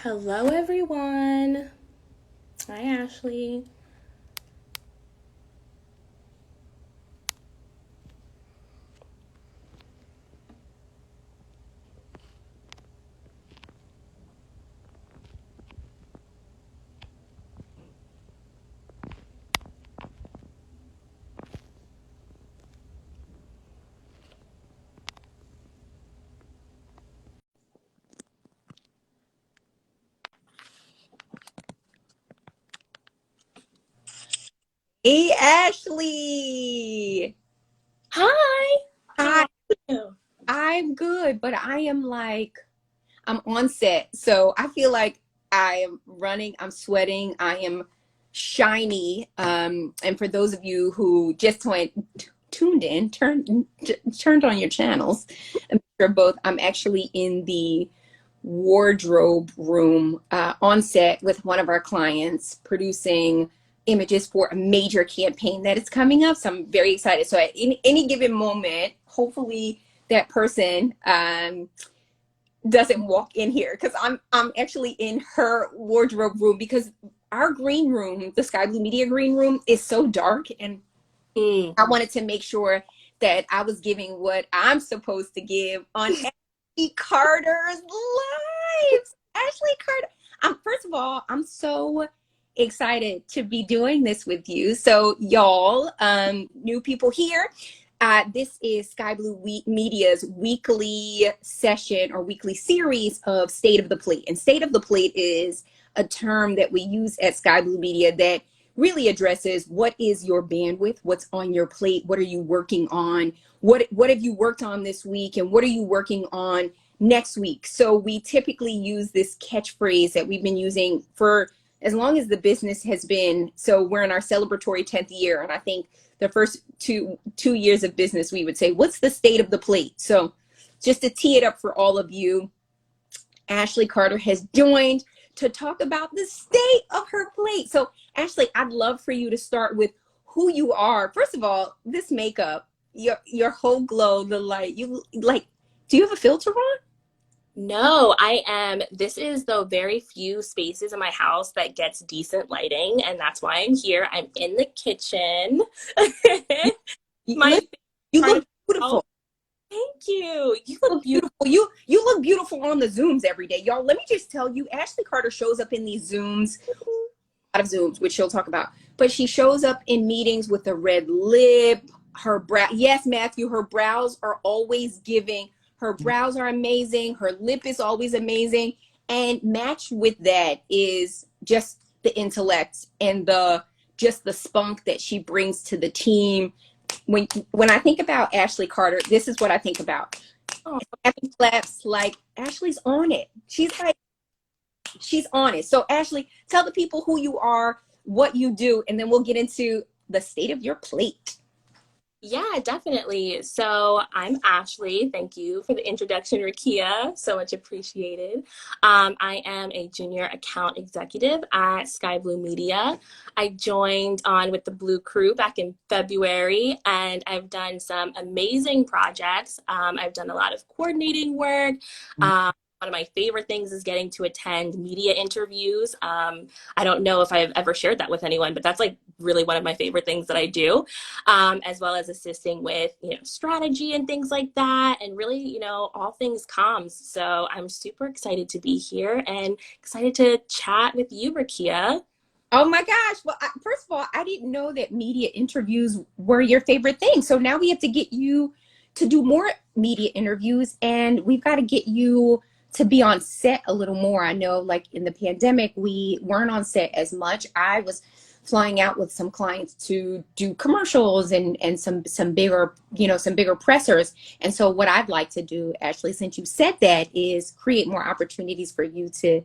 Hello, everyone. Hi, Ashley. Hey, Ashley. Hi. How Hi, are you? I'm good, but I'm on set. So I feel like I am running, I'm sweating, I am shiny. And for those of you who just tuned in, turned on your channels, I'm sure both, I'm actually in the wardrobe room on set with one of our clients producing images for a major campaign that is coming up. So I'm very excited. So at any given moment, hopefully that person doesn't walk in here because I'm actually in her wardrobe room because our green room, the Sky Blue Media green room, is so dark, and Mm. I wanted to make sure that I was giving what I'm supposed to give on Ashley Carter's lives. Ashley Carter. First of all, I'm so excited to be doing this with you. So, y'all, new people here. This is Sky Blue Media's weekly session or weekly series of State of the Plate. And State of the Plate is a term that we use at Sky Blue Media that really addresses what is your bandwidth, what's on your plate, what are you working on, what have you worked on this week, and what are you working on next week. So we typically use this catchphrase that we've been using for as long as the business has been. So we're in our celebratory 10th year, and I think the first two years of business we would say, what's the state of the plate? So just to tee it up for all of you, Ashley Carter has joined to talk about the state of her plate. So, Ashley, I'd love for you to start with who you are. First of all, this makeup, your whole glow, the light. You like, do you have a filter on? No, I am. This is the very few spaces in my house that gets decent lighting, and that's why I'm here. I'm in the kitchen. My You, you part look of the house. beautiful. Thank you. You You look look beautiful. beautiful. You look beautiful on the Zooms every day, y'all. Let me just tell you, Ashley Carter shows up in these Zooms, a lot of Zooms, which she'll talk about. But she shows up in meetings with a red lip, her brow. Yes, Matthew, her brows are always giving. Her brows are amazing. Her lip is always amazing. And matched with that is just the intellect and the just the spunk that she brings to the team. When I think about Ashley Carter, this is what I think about. Oh, Happy claps, like Ashley's on it. She's on it. So Ashley, tell the people who you are, what you do, and then we'll get into the state of your plate. yeah, definitely. So I'm Ashley. Thank you for the introduction, Rakia. So much appreciated. I am a junior account executive at Sky Blue Media. I joined on with the Blue Crew back in February, and I've done some amazing projects. I've done a lot of coordinating work. One of my favorite things is getting to attend media interviews. I don't know if I've ever shared that with anyone, but that's like really one of my favorite things that I do, as well as assisting with, strategy and things like that, and really, all things comms. So I'm super excited to be here and excited to chat with you, Rakia. Oh my gosh. Well, first of all, I didn't know that media interviews were your favorite thing. So now we have to get you to do more media interviews, and we've got to get you to be on set a little more. I know, like in the pandemic, we weren't on set as much. I was flying out with some clients to do commercials and some bigger, some bigger pressers. And so what I'd like to do, Ashley, since you said that, is create more opportunities for you to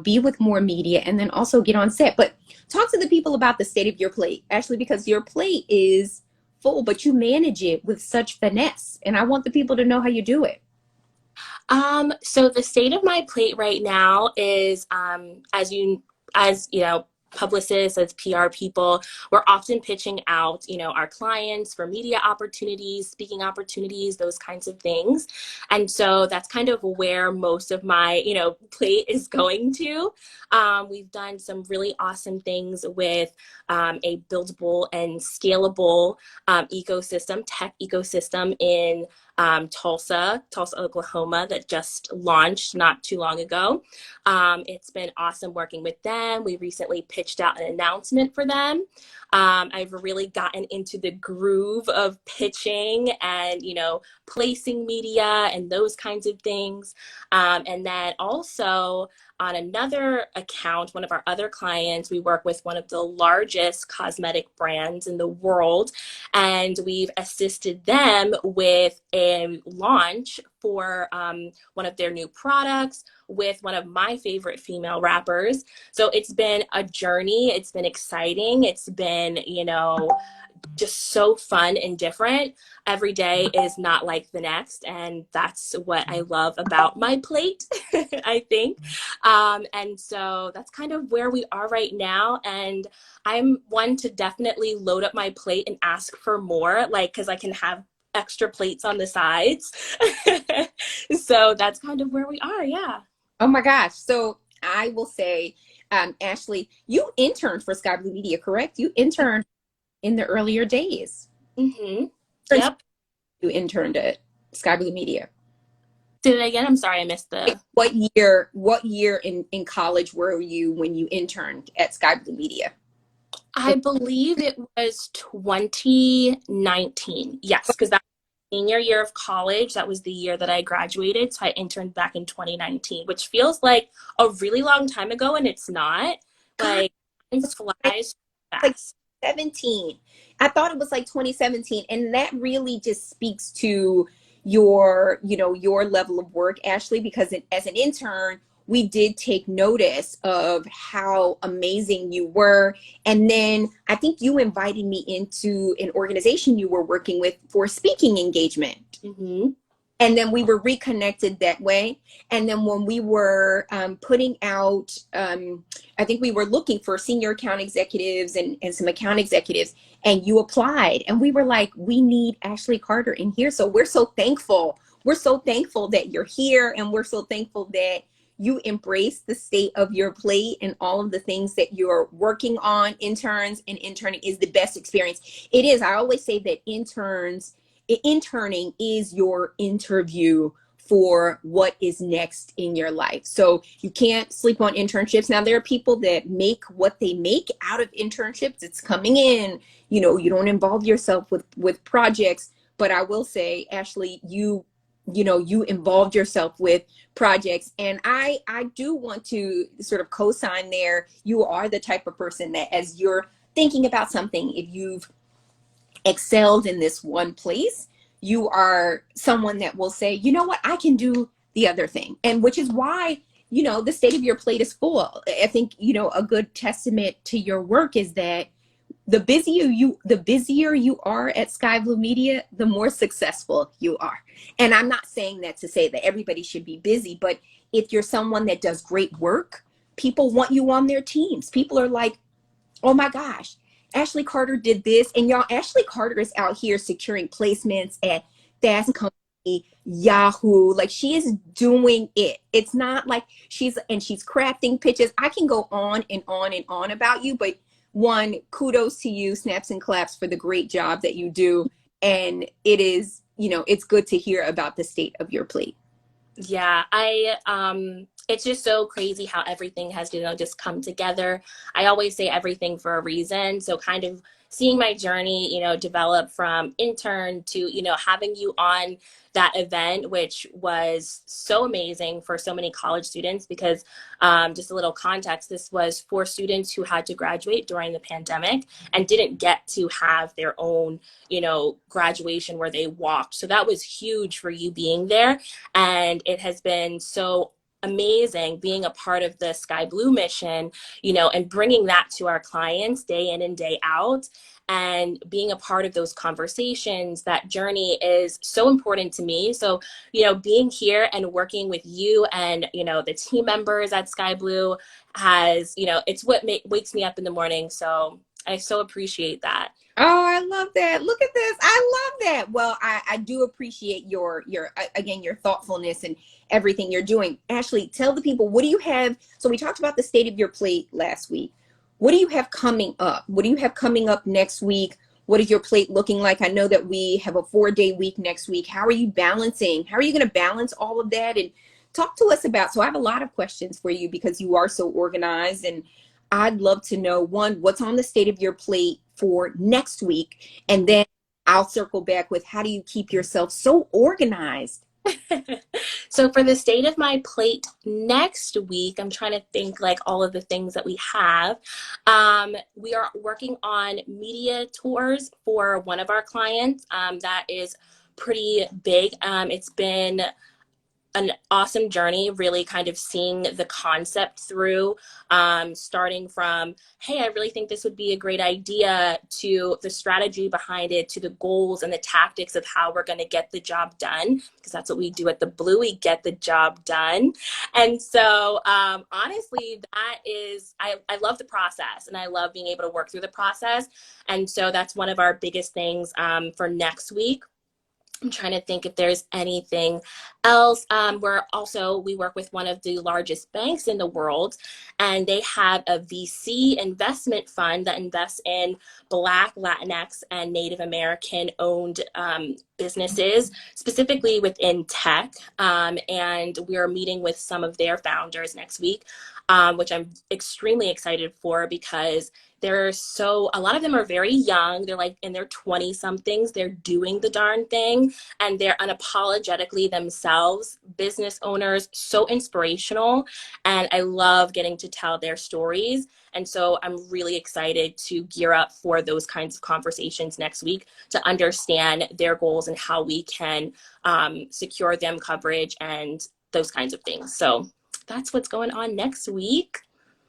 be with more media and then also get on set. But talk to the people about the state of your plate, Ashley, because your plate is full, but you manage it with such finesse. And I want the people to know how you do it. So the state of my plate right now is, as you know, publicists, as PR people, we're often pitching out, our clients for media opportunities, speaking opportunities, those kinds of things. And so that's kind of where most of my, plate is going to. We've done some really awesome things with a buildable and scalable tech ecosystem in Tulsa, Oklahoma, that just launched not too long ago. It's been awesome working with them. We recently pitched out an announcement for them. I've really gotten into the groove of pitching and, placing media and those kinds of things. And then also on another account, one of our other clients, we work with one of the largest cosmetic brands in the world, and we've assisted them with a launch for one of their new products with one of my favorite female rappers. So it's been a journey. It's been exciting. It's been, just so fun and different. Every day is not like the next. And that's what I love about my plate, I think. And so that's kind of where we are right now. And I'm one to definitely load up my plate and ask for more, like, because I can have extra plates on the sides. So that's kind of where we are. Yeah. Oh my gosh. So I will say, Ashley, you interned for Sky Blue Media, correct? You interned in the earlier days. Mm-hmm. Yep. You interned at Sky Blue Media. Say it again. I'm sorry, I missed the. What year in college were you when you interned at Sky Blue Media? I believe it was 2019. Yes, because that was senior year of college. That was the year that I graduated. So I interned back in 2019, which feels like a really long time ago, and it's not. Like, it flies Like fast. 17. I thought it was like 2017. And that really just speaks to your level of work, Ashley, because as an intern, we did take notice of how amazing you were. And then I think you invited me into an organization you were working with for speaking engagement. Mm-hmm. And then we were reconnected that way. And then when we were putting out, I think we were looking for senior account executives and some account executives, and you applied. And we were like, we need Ashley Carter in here. So we're so thankful. We're so thankful that you're here. And we're so thankful that you embrace the state of your plate and all of the things that you're working on. Interns and interning is the best experience. It is. I always say that interning is your interview for what is next in your life. So you can't sleep on internships. Now, there are people that make what they make out of internships. It's coming in, you don't involve yourself with projects. But I will say, Ashley, you involved yourself with projects. And I do want to sort of co-sign there. You are the type of person that as you're thinking about something, if you've excelled in this one place, you are someone that will say, you know what, I can do the other thing. And which is why, the state of your plate is full. I think, a good testament to your work is that the busier you are at Sky Blue Media, the more successful you are. And I'm not saying that to say that everybody should be busy, but if you're someone that does great work, people want you on their teams. People are like, oh my gosh, Ashley Carter did this. And y'all, Ashley Carter is out here securing placements at Fast Company, Yahoo. Like, she is doing it. It's not like she's crafting pitches. I can go on and on and on about you, but one, kudos to you, snaps and claps for the great job that you do. And it is, it's good to hear about the state of your plate. Yeah, it's just so crazy how everything has, just come together. I always say everything for a reason. So kind of seeing my journey, develop from intern to, having you on that event, which was so amazing for so many college students because just a little context, this was for students who had to graduate during the pandemic and didn't get to have their own, graduation where they walked. So that was huge for you being there. And it has been so amazing being a part of the Sky Blue mission, you know, and bringing that to our clients day in and day out. And being a part of those conversations, that journey is so important to me. So, you know, being here and working with you and, you know, the team members at Sky Blue has, you know, it's what wakes me up in the morning. So I so appreciate that. Oh, I love that. Look at this. I love that. Well, I do appreciate your again, your thoughtfulness and everything you're doing. Ashley, tell the people, what do you have? So we talked about the state of your plate last week. What do you have coming up? What do you have coming up next week? What is your plate looking like? I know that we have a 4-day week next week. How are you balancing? How are you going to balance all of that? And talk to us about, so I have a lot of questions for you because you are so organized, and I'd love to know, one, what's on the state of your plate for next week? And then I'll circle back with, how do you keep yourself so organized? So for the state of my plate next week, I'm trying to think like all of the things that we have. We are working on media tours for one of our clients. That is pretty big. It's been an awesome journey, really kind of seeing the concept through, starting from, hey, I really think this would be a great idea, to the strategy behind it, to the goals and the tactics of how we're going to get the job done, because that's what we do at the Blue, we get the job done. And so honestly, that is, I love the process and I love being able to work through the process. And so that's one of our biggest things for next week. I'm trying to think if there's anything else. We work with one of the largest banks in the world, and they have a VC investment fund that invests in Black, Latinx, and Native American owned businesses, specifically within tech. And we are meeting with some of their founders next week, which I'm extremely excited for, because a lot of them are very young. They're like in their 20 somethings. They're doing the darn thing, and they're unapologetically themselves business owners, so inspirational. And I love getting to tell their stories. And so I'm really excited to gear up for those kinds of conversations next week, to understand their goals and how we can secure them coverage and those kinds of things. So that's what's going on next week.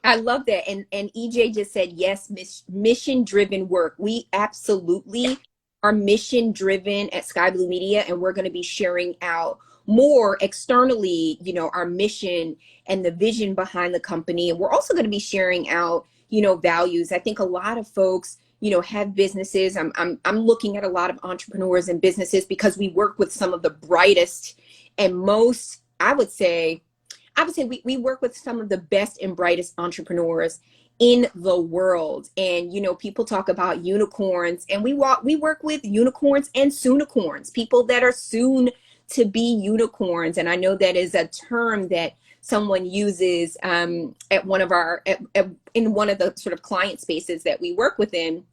I love that. And EJ just said, yes, mission driven work. We absolutely are mission driven at Sky Blue Media, and we're going to be sharing out more externally, you know, our mission and the vision behind the company. And we're also going to be sharing out, you know, values. I think a lot of folks, you know, have businesses. I'm looking at a lot of entrepreneurs and businesses because we work with some of the brightest and most, we work with some of the best and brightest entrepreneurs in the world. And, you know, people talk about unicorns, and we work with unicorns and soonicorns, people that are soon to be unicorns. And I know that is a term that someone uses at one of our, in one of the sort of client spaces that we work within.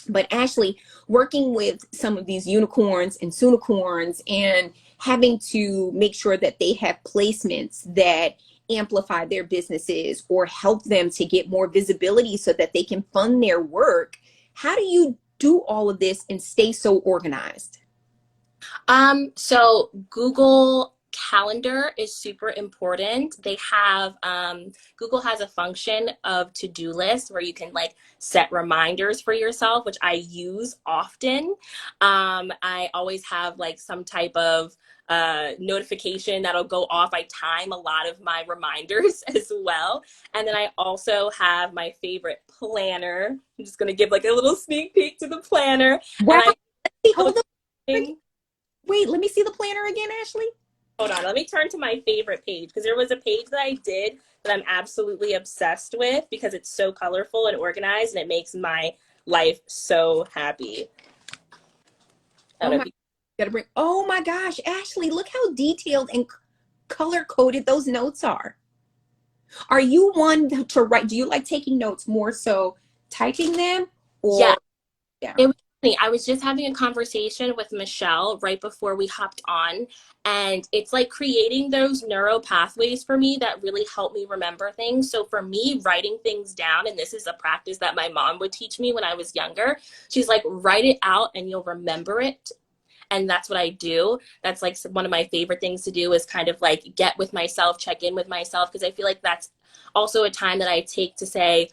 But Ashley, working with some of these unicorns and soonicorns and having to make sure that they have placements that amplify their businesses or help them to get more visibility so that they can fund their work. How do you do all of this and stay so organized? So Google Calendar is super important. They have, Google has a function of to-do lists where you can like set reminders for yourself, which I use often. I always have like some type of notification that'll go off. I time a lot of my reminders as well. And then I also have my favorite planner. I'm just going to give like a little sneak peek to the planner. Wow. And Hold on. Wait, let me see the planner again, Ashley. hold on, let me turn to my favorite page, because there was a page that I did that I'm absolutely obsessed with because it's so colorful and organized, and it makes my life so happy. Oh my gosh, Ashley, look how detailed and color coded those notes are. Are you one to write? Do you like taking notes more so typing them, or yeah. It was funny. I was just having a conversation with Michelle right before we hopped on, and it's like creating those neural pathways for me that really help me remember things. So for me, writing things down, and this is a practice that my mom would teach me when I was younger. She's like, write it out and you'll remember it. and that's what I do. That's like one of my favorite things to do is kind of like get with myself, check in with myself, because I feel like that's also a time that I take to say,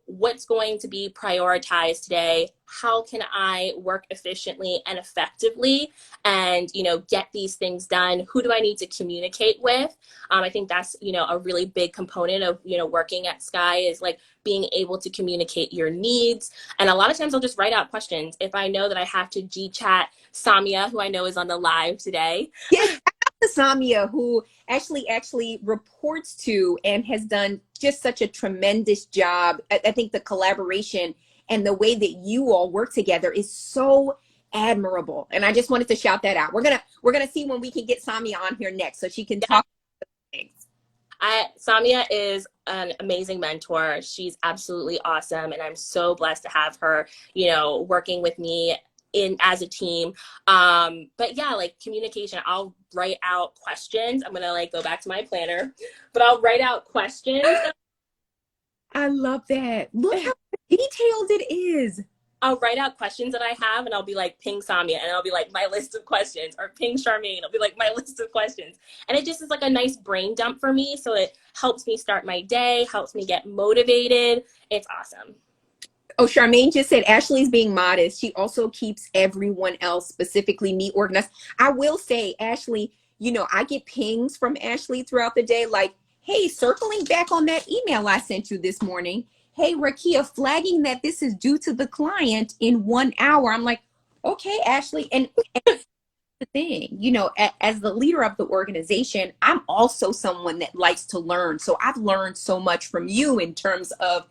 what's going to be prioritized today? How can I work efficiently and effectively and, get these things done? Who do I need to communicate with? I think that's, a really big component of, working at Skai is like being able to communicate your needs. And a lot of times I'll just write out questions. If I know that I have to G chat Samia, who I know is on the live today. Yes, Samia, who actually reports to and has done just such a tremendous job. I think the collaboration and the way that you all work together is so admirable. And I just wanted to shout that out. We're gonna see when we can get Samia on here next so she can talk things. Samia is an amazing mentor. She's absolutely awesome. And I'm so blessed to have her, working with me in as a team. But yeah, like communication, I'll write out questions. I'm going to like go back to my planner, but I'll write out questions. I love that. Look how detailed it is. I'll write out questions that I have and I'll be like, ping Samia. And I'll be like, my list of questions, or ping Charmaine. I'll be like, my list of questions. And it just is like a nice brain dump for me. So it helps me start my day, helps me get motivated. It's awesome. Oh, Charmaine just said Ashley's being modest. She also keeps everyone else, specifically me, organized. I will say, Ashley, I get pings from Ashley throughout the day like, hey, circling back on that email I sent you this morning. Hey, Rakia, flagging that this is due to the client in 1 hour. I'm like, okay, Ashley. And the thing, as the leader of the organization, I'm also someone that likes to learn. So I've learned so much from you in terms of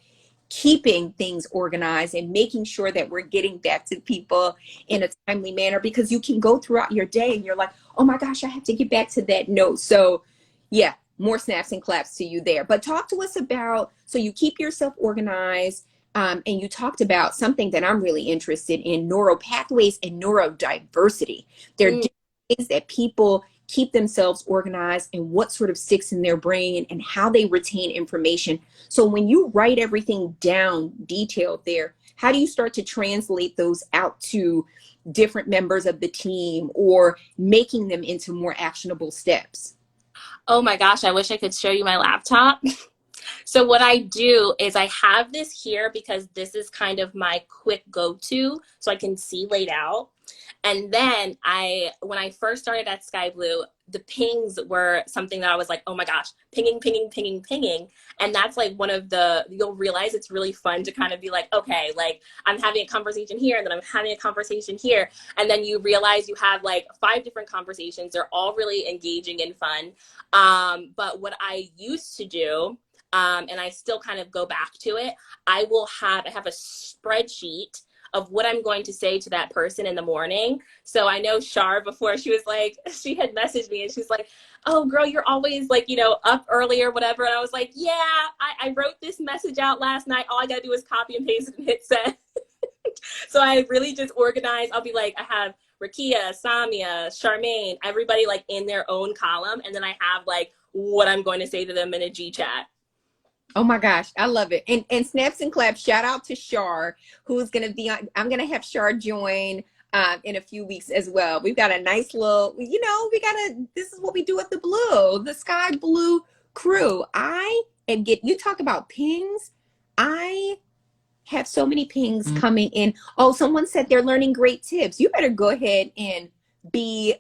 keeping things organized and making sure that we're getting back to people in a timely manner, because you can go throughout your day and you're like, oh my gosh, I have to get back to that note. So yeah, more snaps and claps to you there. But talk to us about, so you keep yourself organized, and you talked about something that I'm really interested in, neural pathways and neurodiversity. There are different ways that people keep themselves organized and what sort of sticks in their brain and how they retain information. So when you write everything down detailed there, how do you start to translate those out to different members of the team or making them into more actionable steps? Oh my gosh, I wish I could show you my laptop. So what I do is I have this here because this is kind of my quick go-to so I can see laid out. And then when I first started at Sky Blue, the pings were something that I was like, oh my gosh, pinging, pinging, pinging, pinging. And that's like you'll realize it's really fun to kind of be like, okay, like I'm having a conversation here and then I'm having a conversation here. And then you realize you have like 5 different conversations. They're all really engaging and fun. But what I used to do, and I still kind of go back to it, I have a spreadsheet of what I'm going to say to that person in the morning. So I know Shar before, she had messaged me and she's like, oh girl, you're always like, up early or whatever. And I was like, yeah, I wrote this message out last night. All I gotta do is copy and paste it and hit send. So I really just organize. I'll be like, I have Rakia, Samia, Charmaine, everybody like in their own column. And then I have like what I'm going to say to them in a G chat. Oh my gosh, I love it. And snaps and claps, shout out to Shar, who's going to be on. I'm going to have Shar join in a few weeks as well. We've got a nice little, this is what we do at the Sky Blue crew. You talk about pings. I have so many pings coming in. Oh, someone said they're learning great tips. You better go ahead and be.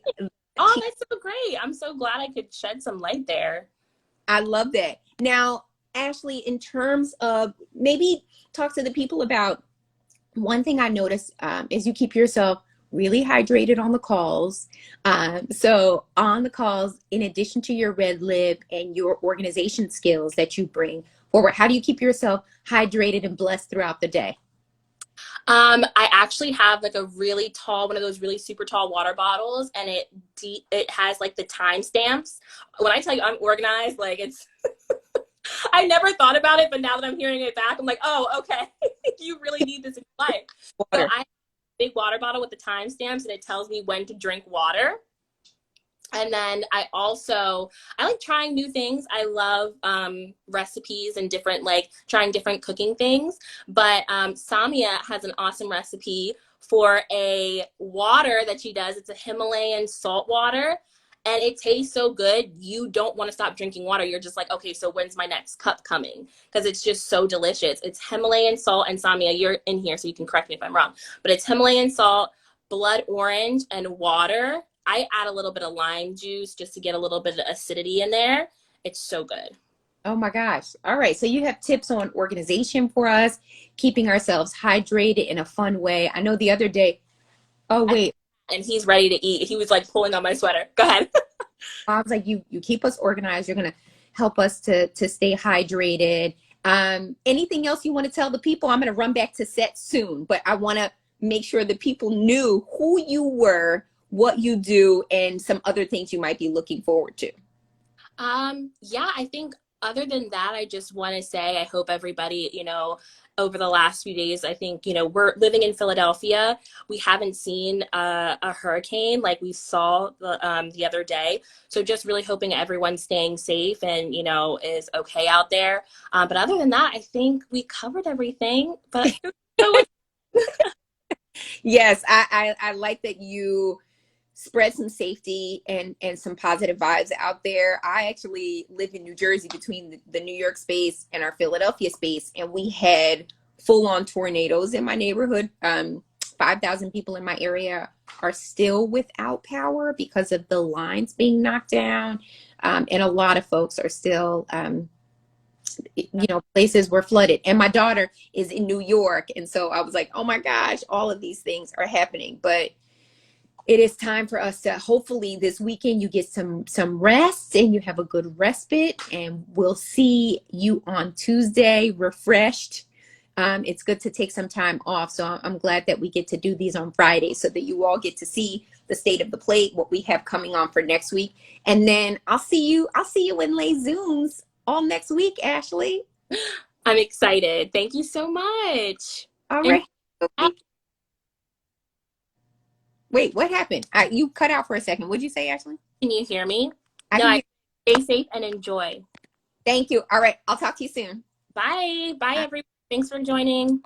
Oh, that's so great. I'm so glad I could shed some light there. I love that. Now, Ashley, in terms of maybe talk to the people about one thing I noticed is you keep yourself really hydrated on the calls. So on the calls, in addition to your red lip and your organization skills that you bring forward, how do you keep yourself hydrated and blessed throughout the day? I actually have like a really tall, one of those really super tall water bottles, and it has like the timestamps. When I tell you I'm organized, like it's I never thought about it, but now that I'm hearing it back, I'm like, oh, okay. You really need this in your life. So I have a big water bottle with the timestamps, and it tells me when to drink water. And then I like trying new things. I love recipes and trying different cooking things. But Samia has an awesome recipe for a water that she does. It's a Himalayan salt water. And it tastes so good, you don't want to stop drinking water. You're just like, okay, so when's my next cup coming? Because it's just so delicious. It's Himalayan salt, and Samia, you're in here, so you can correct me if I'm wrong. But it's Himalayan salt, blood orange, and water. I add a little bit of lime juice just to get a little bit of acidity in there. It's so good. Oh my gosh. All right. So you have tips on organization for us, keeping ourselves hydrated in a fun way. I know the other day, oh wait, And he's ready to eat. He was like pulling on my sweater. Go ahead. I was like, you keep us organized. You're gonna help us to stay hydrated. Anything else you want to tell the people? I'm gonna run back to set soon, but I want to make sure the people knew who you were, what you do, and some other things you might be looking forward to. Yeah, I think other than that, I just want to say I hope everybody, over the last few days, I think, we're living in Philadelphia. We haven't seen a hurricane like we saw the other day. So just really hoping everyone's staying safe and, is okay out there. But other than that, I think we covered everything. But Yes, I like that you spread some safety and some positive vibes out there. I actually live in New Jersey between the New York space and our Philadelphia space, and we had full-on tornadoes in my neighborhood. 5,000 people in my area are still without power because of the lines being knocked down, and a lot of folks are still places were flooded. And my daughter is in New York, and so I was like, oh my gosh, all of these things are happening. But it is time for us to, hopefully this weekend you get some rest and you have a good respite, and we'll see you on Tuesday refreshed. It's good to take some time off, so I'm glad that we get to do these on Friday so that you all get to see the state of the plate, what we have coming on for next week. And then I'll see you in Lay Zooms all next week, Ashley. I'm excited. Thank you so much. All And right. Wait, what happened? You cut out for a second. What'd you say, Ashley? can you hear me? I No, can hear. stay safe and enjoy. Thank you. All right. I'll talk to you soon. Bye. Bye, everyone. Thanks for joining.